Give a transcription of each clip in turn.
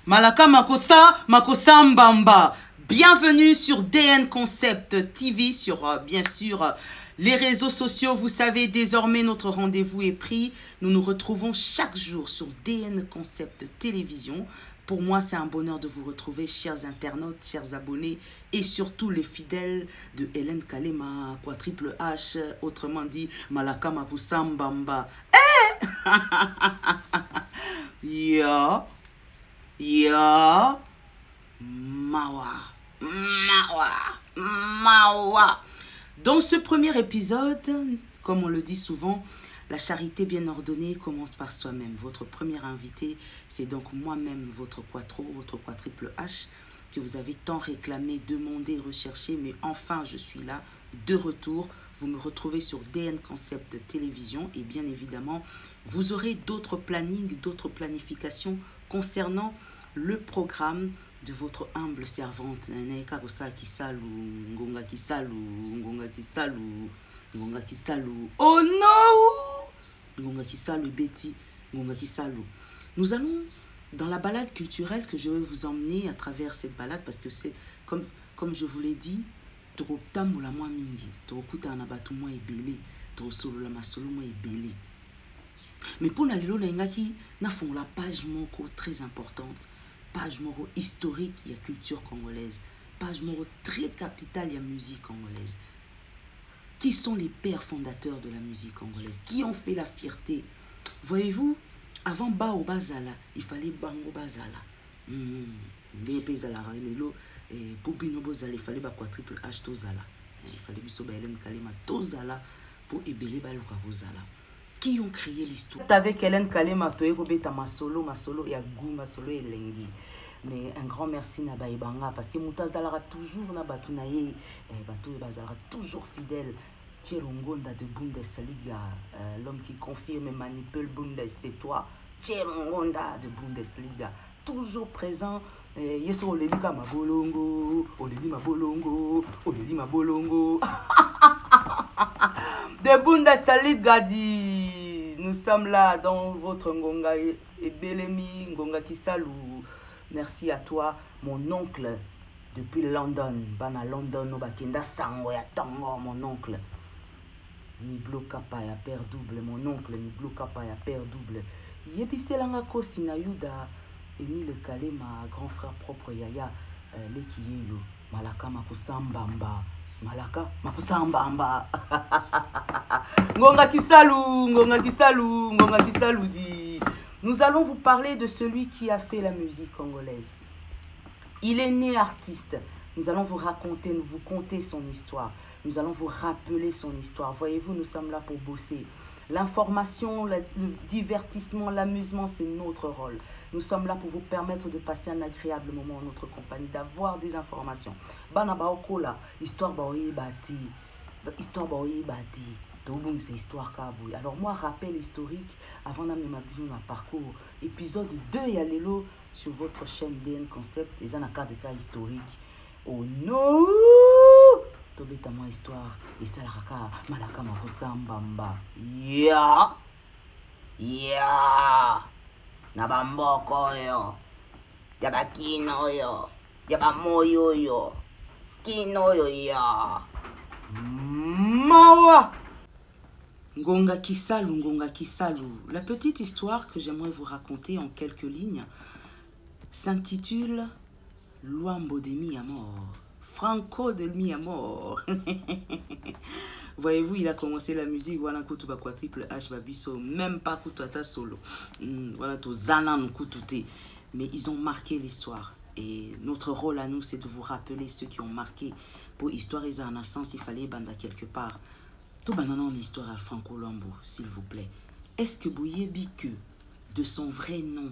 Malaka Makosa, Makosa Mbamba. Bienvenue sur DN Concept TV, sur bien sûr les réseaux sociaux. Vous savez, désormais notre rendez-vous est pris. Nous nous retrouvons chaque jour sur DN Concept Télévision. Pour moi, c'est un bonheur de vous retrouver, chers internautes, chers abonnés et surtout les fidèles de Hélène Kalema, quoi triple H, autrement dit Malaka Makosa Mbamba. Ya, ya, mawa, mawa, mawa. Dans ce premier épisode, comme on le dit souvent, la charité bien ordonnée commence par soi-même. Votre premier invité, c'est donc moi-même, votre quattro, votre quadruple H, que vous avez tant réclamé, demandé, recherché, mais enfin je suis là, de retour. Vous me retrouvez sur DN Concept Télévision et bien évidemment, vous aurez d'autres plannings, d'autres planifications concernant le programme de votre humble servante. Ngonga Kisalu. Oh non! Ngonga Kisalu, Betty. Ngonga Kisalu. Nous allons dans la balade culturelle que je vais vous emmener à travers cette balade parce que c'est, comme je vous l'ai dit, trop tamula moi mingi, trop kuta na batu moi ebele, trop solo la masolo moi ebele. Mais pour la lelo n'engaki na fond la page moko très importante, page moko historique il y a culture congolaise, page moko très capitale il y a musique congolaise. Qui sont les pères fondateurs de la musique congolaise? Qui ont fait la fierté? Voyez-vous, avant Bao Bazala, il fallait Bango Bazala. Les Bezala lelo et pour Bino Bozala, il fallait quoi triple H Tozala. Il fallait Biso Hélène Kalema Tozala pour Ebele Baluka Bozala. Qui ont créé l'histoire? Avec Hélène Kalema, Toyekobeta Masolo, Masolo, Yagou, Masolo et Lengi. Mais un grand merci na Baibanga parce que Moutazalara toujours na Batunaye, Batou Bazara toujours fidèle. Tcherongonda de Bundesliga, l'homme qui confirme et manipule Bundes, c'est toi. Tcherongonda de Bundesliga, toujours présent. Yeso Olelika Mabolongo, Oleli Mabolongo, Oleli Mabolongo. De Bundesliga dit, nous sommes là dans votre Ngonga et Belemi, Ngonga Kisalu. Merci à toi, mon oncle, depuis London. Bana London, no Bakenda Sango ya Tango, mon oncle. Niblo Kapa ya père double, mon oncle Niblo Kapa ya père double. Yebiselanga Kosina Yuda, Émile Kalema, grand frère propre Yaya, Lekiyelo, Malaka Makusambamba. Malaka Makusambamba. Ngonga Kisalu, Ngonga Kisalu, Ngonga Kisalu dit. Nous allons vous parler de celui qui a fait la musique congolaise. Il est né artiste. Nous allons vous raconter, vous conter son histoire. Nous allons vous rappeler son histoire. Voyez-vous, nous sommes là pour bosser. L'information, le divertissement, l'amusement, c'est notre rôle. Nous sommes là pour vous permettre de passer un agréable moment en notre compagnie, d'avoir des informations. Bana baokola, histoire baoye bati, histoire baoye bati. Donc c'est histoire kabouille. Alors moi, rappel historique, avant d'amener ma vision dans parcours, épisode 2 il y a l'élo sur votre chaîne DN Concept, et ça n'a qu'à des cas historiques. Oh non! Tobeta moi histoire, et ça la raka, Malaka Makosa Mbamba. Ya! Ya! Nabamboko yo, yaba kino yo, yaba moyo yo, kino yo ya. Mawa! Ngonga Kisalu, Ngonga Kisalu. La petite histoire que j'aimerais vous raconter en quelques lignes s'intitule Luambo de mi amor. Franco de mi amor. Voyez-vous, il a commencé la musique, voilà Koutuba quoi triple H Babiso, même pas Koutouata solo. Voilà tout Zanan Koutouté. Mais ils ont marqué l'histoire. Et notre rôle à nous, c'est de vous rappeler ceux qui ont marqué. Pour histoire et en sens, il fallait banda quelque part. Tout banana en histoire à Franco Luambo, s'il vous plaît. Est-ce que Bouyebi que de son vrai nom,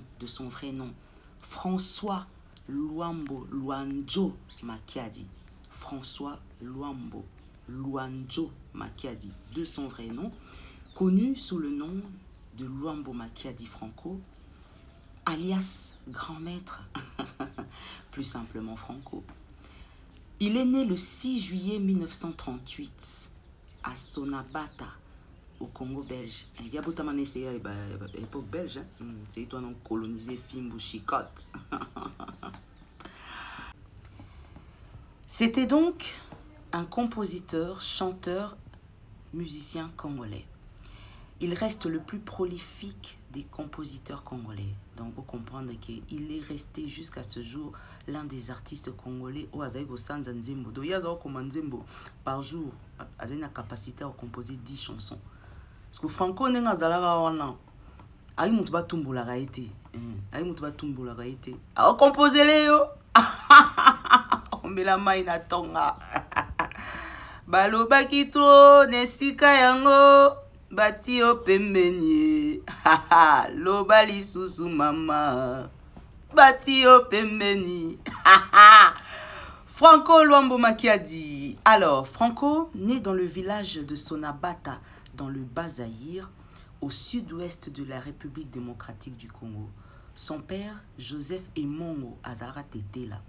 François Luambo Luanjo Makiadi, François Luambo Luanjo Makiadi, de son vrai nom, connu sous le nom de Luambo Makiadi Franco, alias grand maître, plus simplement Franco. Il est né le 6 juillet 1938 à Sonabata, au Congo belge. Il y a l'époque belge, c'est toi non colonisé Fimbu Chicotte. C'était donc un compositeur, chanteur, musicien congolais. Il reste le plus prolifique des compositeurs congolais. Donc, vous comprendre qu'il est resté jusqu'à ce jour l'un des artistes congolais au Azaïgo Sanza Nzembo. Donc, il y a Nzembo par jour, a une capacité à composer 10 chansons. Parce que Franco n'est pas là. Aïe moutou tumboula gaïté. Aïe moutou tumboula gaïté. A composer les yo. On met la main na tonga. Balo bakito nesika yango. Bati o pembeni. Loba lisusu mama. Bati o pembeni. Franco Luambo Makiadi. Alors, Franco, né dans le village de Sonabata, dans le Bas-Zaïre, au sud-ouest de la République démocratique du Congo. Son père, Joseph Emongo Azara Tetela,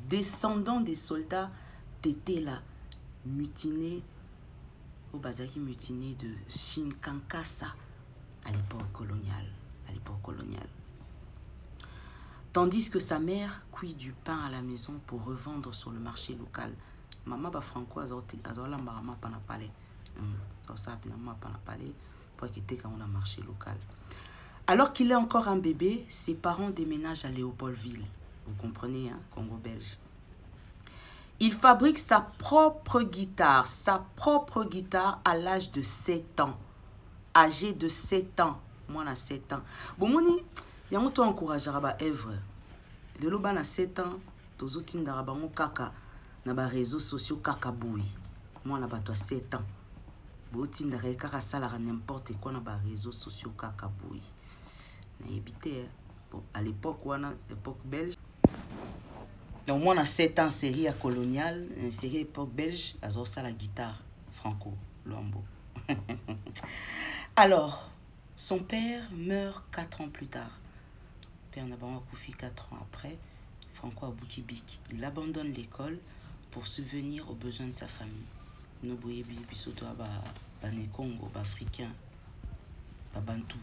descendant des soldats Tetela, mutinés au Bas-Zaïre, mutinés de Shinkankasa à l'époque coloniale. Tandis que sa mère cuit du pain à la maison pour revendre sur le marché local. Maman ba Franco Azola Marama Panapale. Ça Panapale pour quitter quand on a marché local. Alors qu'il est encore un bébé, ses parents déménagent à Léopoldville. Vous comprenez, hein, Congo belge. Il fabrique sa propre guitare à l'âge de 7 ans. Âgé de 7 ans. Moi, à 7 ans. Bon, moni, il y a un peu encouragé à œuvre. Le loba na 7 ans, tous autres n'arabango kaka na ba réseaux sociaux kaka boui. Moi, na ba 7 ans. Boti ndare kaka salara n'importe quoi na ba réseaux sociaux kaka boui. Na évité. Bon, à l'époque, l'époque belge. Donc, moi, on a 7 ans, série coloniale, une série époque belge, alors ça la guitare, Franco Luambo. Alors, son père meurt 4 ans plus tard. Père Nabawa Koufi 4 ans après, Franco Aboukibik. Il abandonne l'école pour subvenir aux besoins de sa famille. Noboyebi, Bisoto, Bané Congo, Africain, Babantou.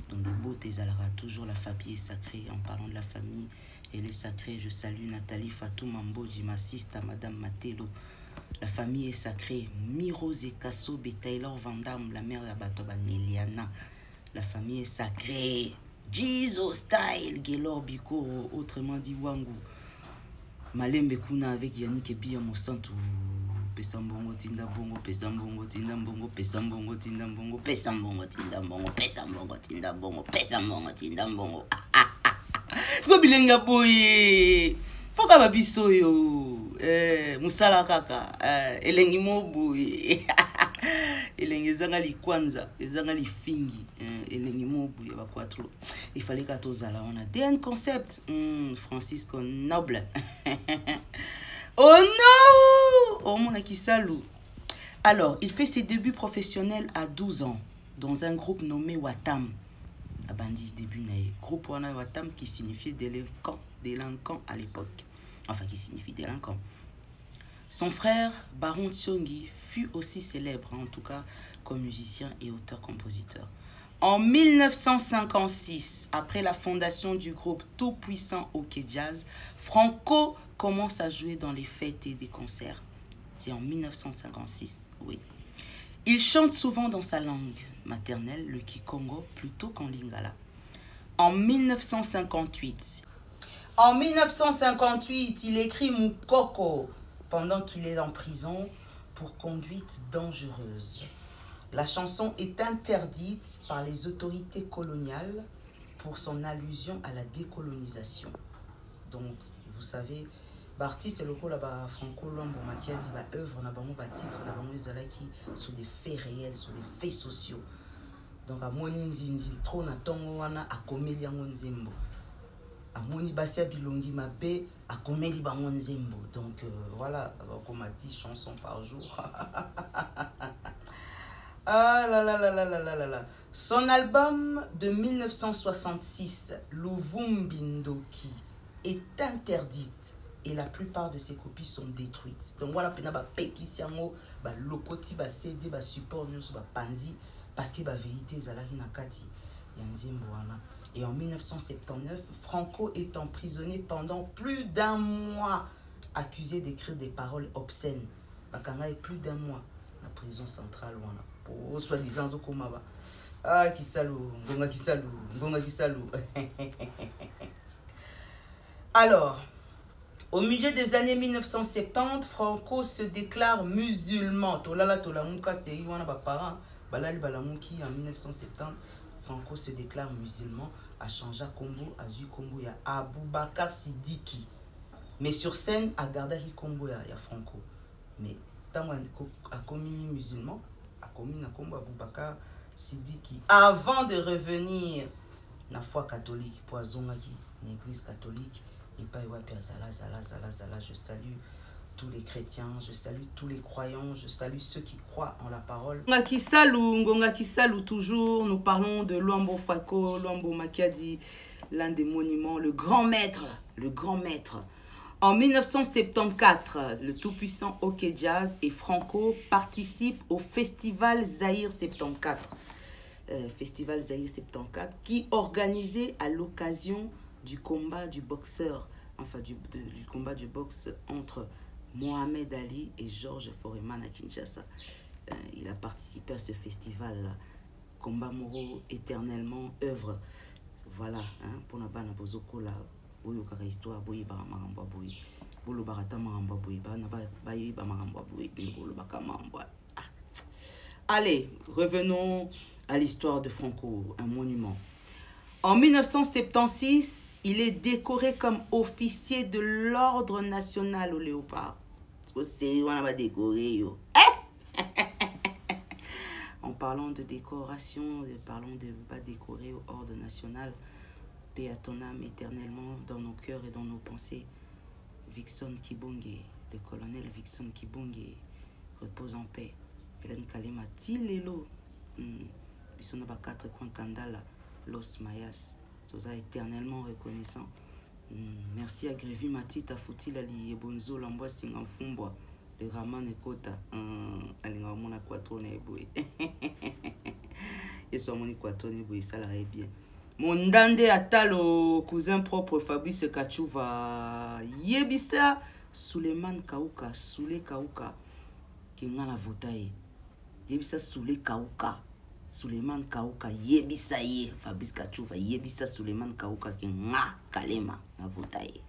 Donc, le beau Tézalara, toujours la famille est sacrée. En parlant de la famille, elle est sacrée. Je salue Nathalie Fatou Mamboji, ma sista, Madame Matelo. La famille est sacrée. Mirose Kasso, Taylor Vandam, la mère d'Abatoba Neliana. La famille est sacrée. Jesus Style, Gelor Biko, autrement dit Wangu. Malembe Kuna avec Yannick Ebia Monsanto. Pesambongo tinda bongo, pesambongo tinda bongo, pesambongo tinda bongo, pesambongo tinda bongo, pesambongo tinda bongo, pesambongo tinda bongo. Siko bilenga boye. Foka babiso yo. Musala kaka. Elengi moboye. Elengi zangali kwanza, zangali fingi. Elengi moboye ba quattro. Il fallait qu'à tozala on a DN concept. Francisco Noble. Oh non! Oh mon akisalou. Alors, il fait ses débuts professionnels à 12 ans dans un groupe nommé Watam. Abandi début naïe. Groupe Watam qui signifiait délinquant à l'époque. Enfin, qui signifie délinquant. Son frère, Baron Tsongi, fut aussi célèbre, en tout cas comme musicien et auteur-compositeur. En 1956, après la fondation du groupe Tout Puissant OK Jazz, Franco commence à jouer dans les fêtes et des concerts. C'est en 1956, oui. Il chante souvent dans sa langue maternelle, le Kikongo, plutôt qu'en lingala. En 1958, il écrit Moukoko pendant qu'il est en prison pour conduite dangereuse. La chanson est interdite par les autorités coloniales pour son allusion à la décolonisation. Donc, vous savez, l'artiste le là Franco Luambo Makiadi ba œuvre na bango ba titre na bango ezalaki sur des faits réels, sur des faits sociaux. Donc a moni nzinzi trop na tongo wana akomeli yango nzembo. A moni basia bilongi mabe akomeli bango nzembo. Donc voilà, comme a 10 chansons par jour. Ah là là là là là là là. Son album de 1966, Luvumbi-Ndoki, est interdite et la plupart de ses copies sont détruites. Donc voilà, pena ba pekisiango, ba lokoti, ba CD, ba support news, ba panzi, parce que ba vérité zalaki na kati yanzembo wana. Et en 1979, Franco est emprisonné pendant plus d'1 mois accusé d'écrire des paroles obscènes. Bakanga est plus d'un mois la prison centrale. Pour soi-disant, Zokomaba. Ah, Kisalou, Ngonga Kisalou, Ngonga Kisalou. Alors, au milieu des années 1970, Franco se déclare musulman. Tolala Tolamuka, c'est Iwana Bapara. Balali Balamuki en 1970. Franco se déclare musulman. A changé Kombo, a Zui Kombo, il y a Aboubakar Sidiki. Mais sur scène, à Gardaki Kombo, il y a Franco. Mais tant a commis musulman, a commis Nakombo Aboubakar Sidiki. Avant de revenir la foi catholique, pour Azongaki, l'église catholique, et pas Père Zala, je salue tous les chrétiens, je salue tous les croyants, je salue ceux qui croient en la parole. Ngonga Kisalou, toujours, nous parlons de Luambo Fako, Luambo Makiadi, l'un des monuments, le grand maître, le grand maître. En 1974, le tout-puissant OK Jazz et Franco participent au Festival Zahir 74. Festival Zahir 74, qui organisé à l'occasion du combat du boxeur, enfin du combat du boxe entre Mohamed Ali et Georges Foreman à Kinshasa. Il a participé à ce festival-là. Combat Moro, éternellement, œuvre. Voilà, hein, pour Nabana Bozoko, là, Boyo Kaka Histoire, Boyi Baramamba Boyi, Bolo Barata Maramba Boyi, Bayi Bamaramba Boyi, Bolo Bakamamba. Allez, revenons à l'histoire de Franco, un monument. En 1976, il est décoré comme officier de l'Ordre national au Léopard. C'est on va décorer, yo. En parlant de décoration, parlons de pas décorer au Ordre national, paix à ton âme éternellement dans nos cœurs et dans nos pensées. Vixon Kibonge, le colonel Vixon Kibonge, repose en paix. Hélène Kalema, Tilelo, Bissonaba 4 coins Kandala, Los Mayas, Toza éternellement reconnaissant. Merci à Grévi Matita, Foutilali, Bonzo, Lamboa, Singamfumbwa, le Raman et Kota, Alingamona Quatone et Boué. Et soit mon Quatone et Boué, ça l'arrête bien. Mon dande atalo, cousin propre Fabrice Kachouva, Yebisa, Suleiman Kauka, Soule Kauka, qui n'a la votaille. Yebisa Soule Kauka. Suleiman Kauka yebisa ye Fabrice Kachouva yebisa Suleiman Kauka ki nga kalema na votaye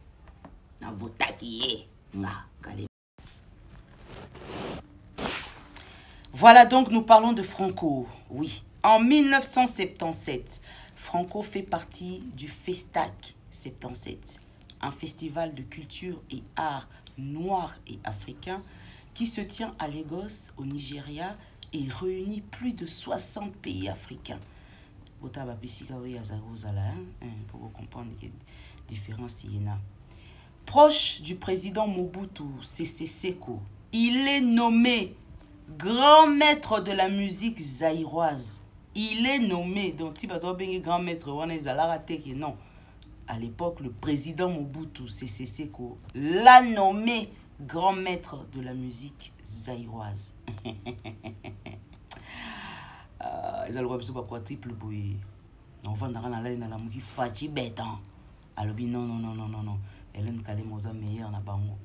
na votaki ye nga kalema. Voilà donc nous parlons de Franco. Oui, en 1977, Franco fait partie du Festac 77, un festival de culture et art noir et africain qui se tient à Lagos au Nigeria et réunit plus de 60 pays africains. Pour comprendre les différences. Proche du président Mobutu Sese Seko, il est nommé grand maître de la musique zaïroise. Il est nommé, donc si vous avez grand maître, non. À l'époque, le président Mobutu Sese Seko l'a nommé grand maître de la musique zaïroise. Ils ont le droit de triple bouillie. On va dans la ligne à la musique Fachi Bétan. Alors, non. Hélène Kalemosa meilleure na bango.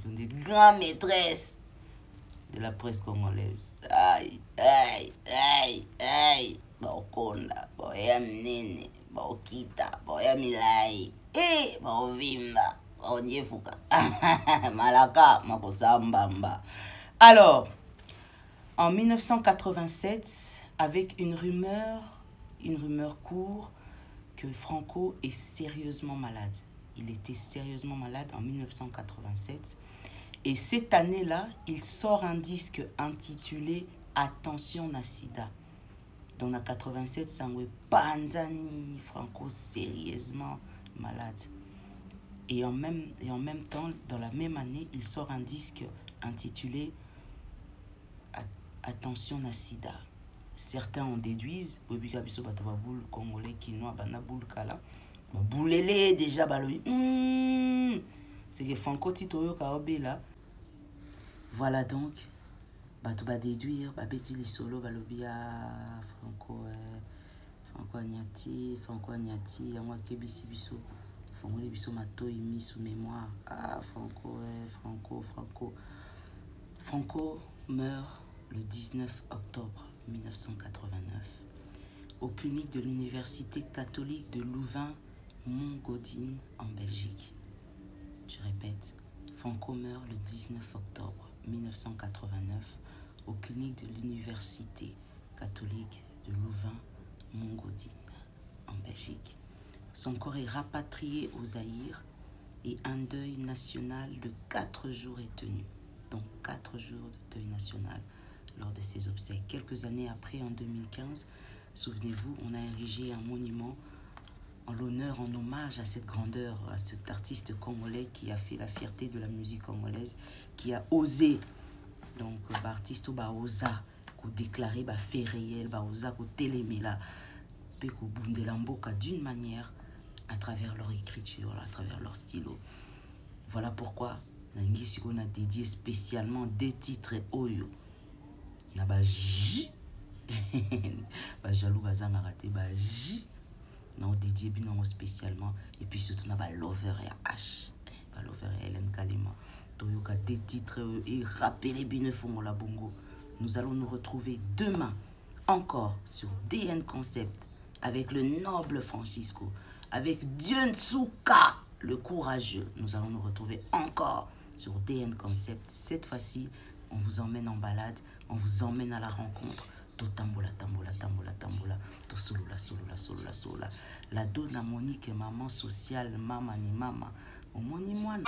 Une des grandes maîtresses de la presse congolaise. Aïe. Bokonda, boya nene, bokita, boya milai. Bovimba, onyefuka. Malaka, makosambamba. Alors, en 1987, avec une rumeur court que Franco est sérieusement malade. Il était sérieusement malade en 1987. Et cette année-là, il sort un disque intitulé Attention Nasida. Dans la 87, Sangwe Panzani, Franco sérieusement malade. Et en même temps, dans la même année, il sort un disque intitulé Attention Nasida. Certains en déduisent, Congolais, Kinois, Banaboul, Kala, Boulele, déjà, c'est que Franco Titoyo Kaobela. Voilà donc, tu vas déduire, Babeti Lisolo, Balobia, Franco Agnati, Yamwa Kebisi Biso, fongoli biso matoi mis sous mémoire. Ah, Franco, Franco meurt le 19 octobre 1989 aux cliniques de l'Université catholique de Louvain-Montgaudin en Belgique. Je répète, Franco meurt le 19 octobre 1989 aux cliniques de l'Université catholique de Louvain-Montgaudin en Belgique. Son corps est rapatrié au Zaïre et un deuil national de 4 jours est tenu. Donc 4 jours de deuil national lors de ses obsèques. Quelques années après, en 2015, souvenez-vous, on a érigé un monument en l'honneur, en hommage à cette grandeur, à cet artiste congolais qui a fait la fierté de la musique congolaise, qui a osé, donc artiste ba osa, ko déclarer, ba fait réel, ba osa, ko télémela, pe ko bundela mboka d'une manière à travers leur écriture, à travers leur stylo. Voilà pourquoi on a dédié spécialement des titres Oyo. Na ba J, ba jaloux bazanga raté ba J. On a dédié bien spécialement et puis surtout on a Lover et H, Lover et Hélène Kalema. Toyoka des titres et rappelez bien la bongo. Nous allons nous retrouver demain encore sur DN Concept avec le noble Francisco, avec Dieu Nsuka, le courageux. Nous allons nous retrouver encore sur DN Concept. Cette fois-ci, on vous emmène en balade, on vous emmène à la rencontre. To tambola, tambola, tambola, tambola. To solola, solola, solola, solola. La donna Monique, maman sociale, maman ni maman. Au moni moine.